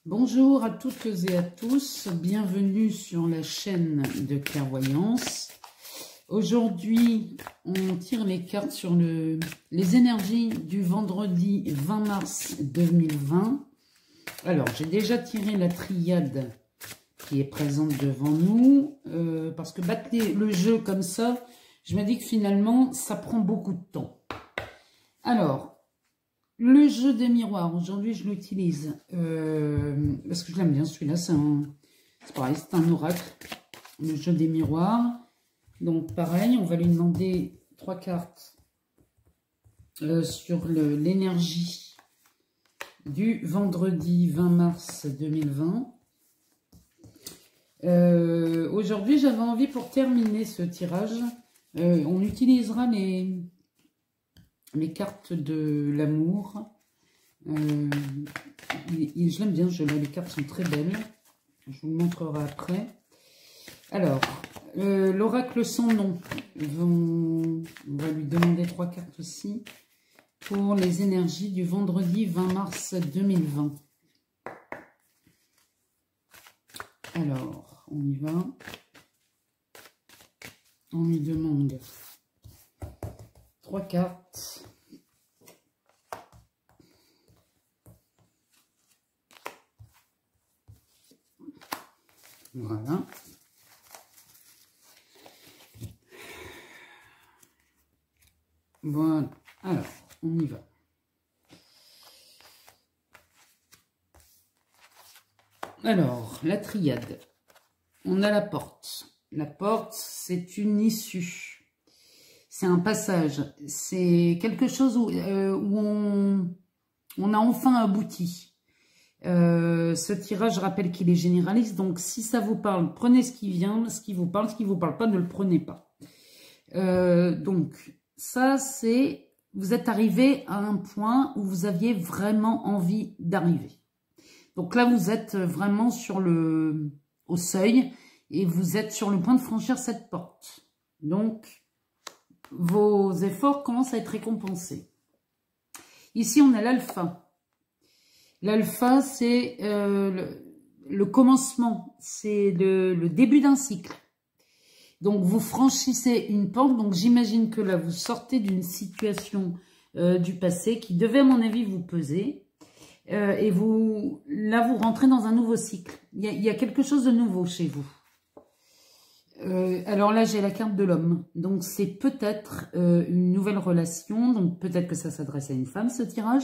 Bonjour à toutes et à tous, bienvenue sur la chaîne de clairvoyance. Aujourd'hui, on tire les cartes sur les énergies du vendredi 20 mars 2020. Alors, j'ai déjà tiré la triade qui est présente devant nous, parce que battre le jeu comme ça, je me dis que finalement, ça prend beaucoup de temps. Alors, le jeu des miroirs, aujourd'hui je l'utilise parce que je l'aime bien celui-là, c'est pareil, c'est un oracle, le jeu des miroirs. Donc pareil, on va lui demander 3 cartes sur l'énergie du vendredi 20 mars 2020. Aujourd'hui j'avais envie, pour terminer ce tirage, on utilisera les cartes de l'amour. Je l'aime bien, les cartes sont très belles. Je vous le montrerai après. Alors, l'oracle sans nom. On va lui demander 3 cartes aussi pour les énergies du vendredi 20 mars 2020. Alors, on y va. On lui demande 3 cartes. Voilà. Voilà. Alors, on y va. Alors, la triade. On a la porte. La porte, c'est une issue. C'est un passage. C'est quelque chose où on a enfin abouti. Ce tirage, je rappelle qu'il est généraliste, donc si ça vous parle, prenez ce qui vient, ce qui vous parle pas, ne le prenez pas. Donc, ça c'est, vous êtes arrivé à un point où vous aviez vraiment envie d'arriver. Donc là, vous êtes vraiment au seuil et vous êtes sur le point de franchir cette porte. Donc, vos efforts commencent à être récompensés. Ici, on a l'alpha. L'alpha, c'est le commencement, c'est le début d'un cycle. Donc, vous franchissez une porte. Donc, j'imagine que là, vous sortez d'une situation du passé qui devait, à mon avis, vous peser. Et là, vous rentrez dans un nouveau cycle. Il y a quelque chose de nouveau chez vous. Alors là, j'ai la carte de l'homme. Donc, c'est peut-être une nouvelle relation. Donc, peut-être que ça s'adresse à une femme, ce tirage.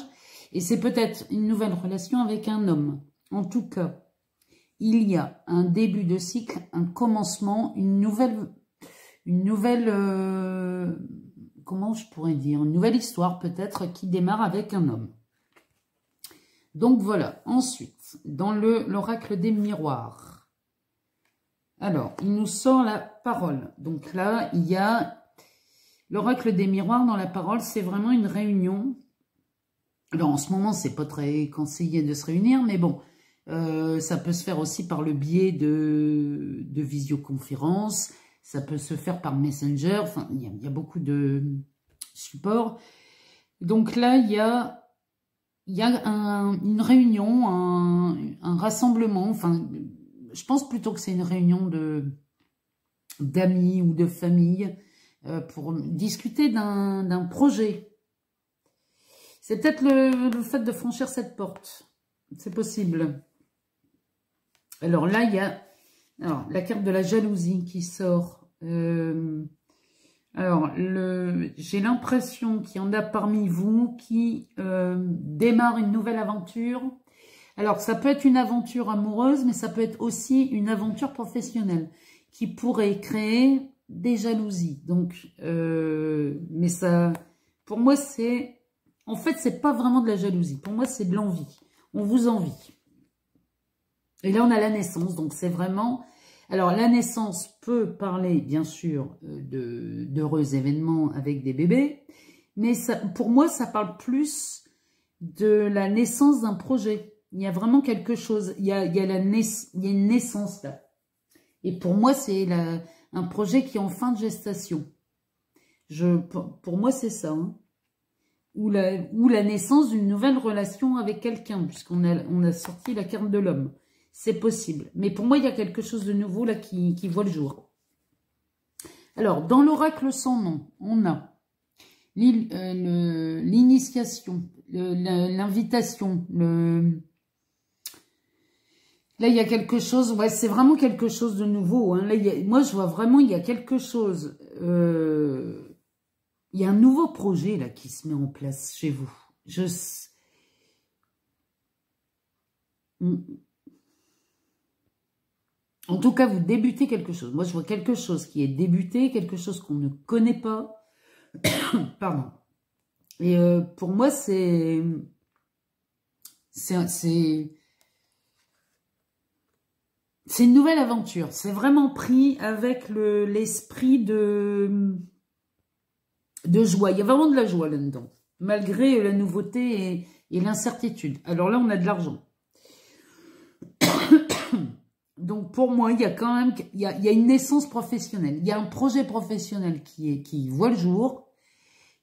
Et c'est peut-être une nouvelle relation avec un homme. En tout cas, il y a un début de cycle, un commencement, une nouvelle comment je pourrais dire, une nouvelle histoire peut-être qui démarre avec un homme. Donc voilà. Ensuite, dans l'oracle des miroirs. Alors, il nous sort la parole. Donc là, il y a l'oracle des miroirs dans la parole, c'est vraiment une réunion. Alors, en ce moment, c'est pas très conseillé de se réunir, mais bon, ça peut se faire aussi par le biais de visioconférences, ça peut se faire par Messenger, enfin, il y a beaucoup de supports. Donc là, il y a une réunion, un rassemblement, enfin, je pense plutôt que c'est une réunion d'amis ou de famille pour discuter d'un projet. C'est peut-être le fait de franchir cette porte. C'est possible. Alors là, il y a la carte de la jalousie qui sort. Alors, j'ai l'impression qu'il y en a parmi vous qui démarrent une nouvelle aventure. Alors, ça peut être une aventure amoureuse, mais ça peut être aussi une aventure professionnelle qui pourrait créer des jalousies. Donc, mais ça, pour moi, c'est... En fait, c'est pas vraiment de la jalousie. Pour moi, c'est de l'envie. On vous envie. Et là, on a la naissance. Donc, c'est vraiment... Alors, la naissance peut parler, bien sûr, d'heureux événements avec des bébés. Mais ça, pour moi, ça parle plus de la naissance d'un projet. Il y a vraiment quelque chose. Il y a une naissance là. Et pour moi, c'est un projet qui est en fin de gestation. Pour moi, c'est ça. Hein. ou la naissance d'une nouvelle relation avec quelqu'un, puisqu'on a sorti la carte de l'homme. C'est possible. Mais pour moi, il y a quelque chose de nouveau là qui voit le jour. Alors, dans l'oracle sans nom, on a l'initiation, l'invitation, Là, il y a quelque chose, ouais, c'est vraiment quelque chose de nouveau. Hein. Là, moi, je vois vraiment, il y a quelque chose. Il y a un nouveau projet là qui se met en place chez vous. En tout cas, vous débutez quelque chose. Moi, je vois quelque chose qui est débuté, quelque chose qu'on ne connaît pas. Pardon. Et pour moi, c'est une nouvelle aventure. C'est vraiment pris avec l'esprit de joie. Il y a vraiment de la joie là-dedans, malgré la nouveauté et l'incertitude. Alors là, on a de l'argent. Donc pour moi, il y a quand même il y a une naissance professionnelle. Il y a un projet professionnel qui voit le jour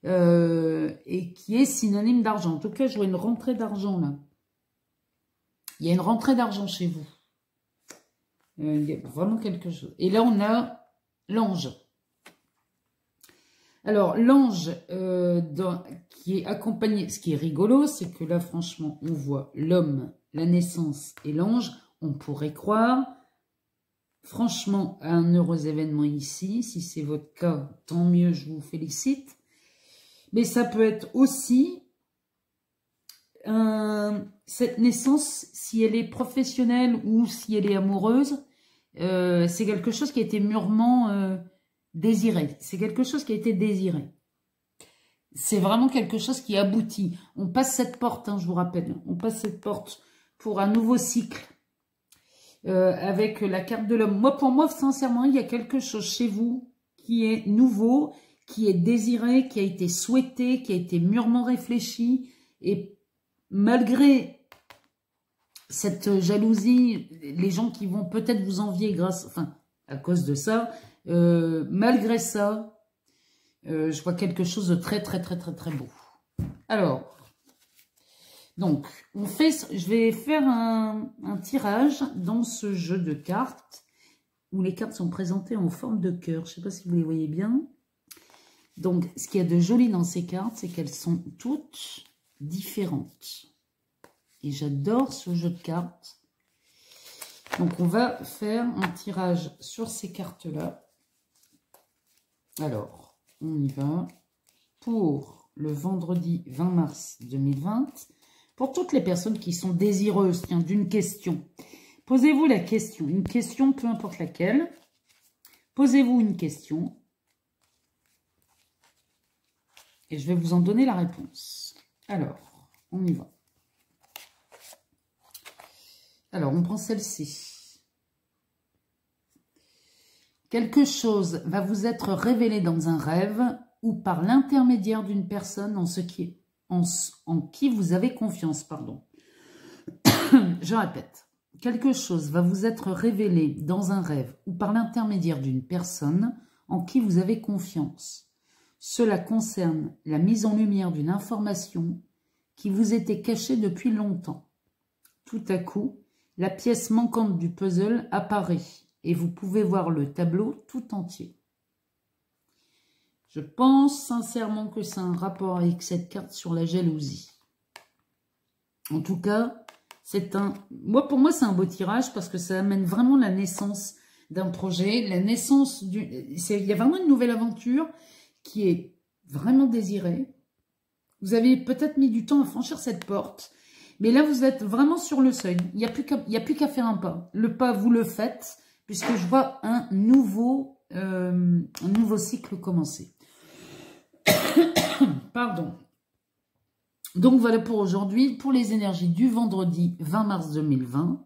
et qui est synonyme d'argent. En tout cas, je vois une rentrée d'argent là. Il y a une rentrée d'argent chez vous. Il y a vraiment quelque chose. Et là, on a l'ange. Alors, l'ange qui est accompagné, ce qui est rigolo, c'est que là, franchement, on voit l'homme, la naissance et l'ange. On pourrait croire, franchement, à un heureux événement ici. Si c'est votre cas, tant mieux, je vous félicite. Mais ça peut être aussi cette naissance, si elle est professionnelle ou si elle est amoureuse, c'est quelque chose qui a été mûrement désiré. C'est quelque chose qui a été désiré. C'est vraiment quelque chose qui aboutit. On passe cette porte, hein, je vous rappelle. On passe cette porte pour un nouveau cycle avec la carte de l'homme. Moi, pour moi, sincèrement, il y a quelque chose chez vous qui est nouveau, qui est désiré, qui a été souhaité, qui a été mûrement réfléchi. Et malgré cette jalousie, les gens qui vont peut-être vous envier à cause de ça, malgré ça, je vois quelque chose de très, très, très, très, très beau. Alors, donc, je vais faire un tirage dans ce jeu de cartes où les cartes sont présentées en forme de cœur. Je ne sais pas si vous les voyez bien. Donc, ce qu'il y a de joli dans ces cartes, c'est qu'elles sont toutes différentes. Et j'adore ce jeu de cartes. Donc, on va faire un tirage sur ces cartes-là. Alors, on y va. Pour le vendredi 20 mars 2020, pour toutes les personnes qui sont désireuses d'une question, posez-vous la question. Une question, peu importe laquelle. Posez-vous une question. Et je vais vous en donner la réponse. Alors, on y va. Alors, on prend celle-ci. Quelque chose va vous être révélé dans un rêve ou par l'intermédiaire d'une personne en qui vous avez confiance. Pardon. Je répète. Quelque chose va vous être révélé dans un rêve ou par l'intermédiaire d'une personne en qui vous avez confiance. Cela concerne la mise en lumière d'une information qui vous était cachée depuis longtemps. Tout à coup, la pièce manquante du puzzle apparaît et vous pouvez voir le tableau tout entier. Je pense sincèrement que c'est un rapport avec cette carte sur la jalousie. En tout cas, pour moi, c'est un beau tirage parce que ça amène vraiment la naissance d'un projet, la naissance il y a vraiment une nouvelle aventure qui est vraiment désirée. Vous avez peut-être mis du temps à franchir cette porte, mais là, vous êtes vraiment sur le seuil. Il n'y a plus qu'à faire un pas. Le pas, vous le faites, puisque je vois un nouveau cycle commencer. Pardon. Donc, voilà pour aujourd'hui, pour les énergies du vendredi 20 mars 2020.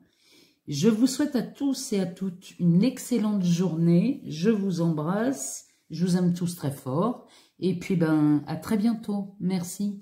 Je vous souhaite à tous et à toutes une excellente journée. Je vous embrasse. Je vous aime tous très fort. Et puis, à très bientôt. Merci.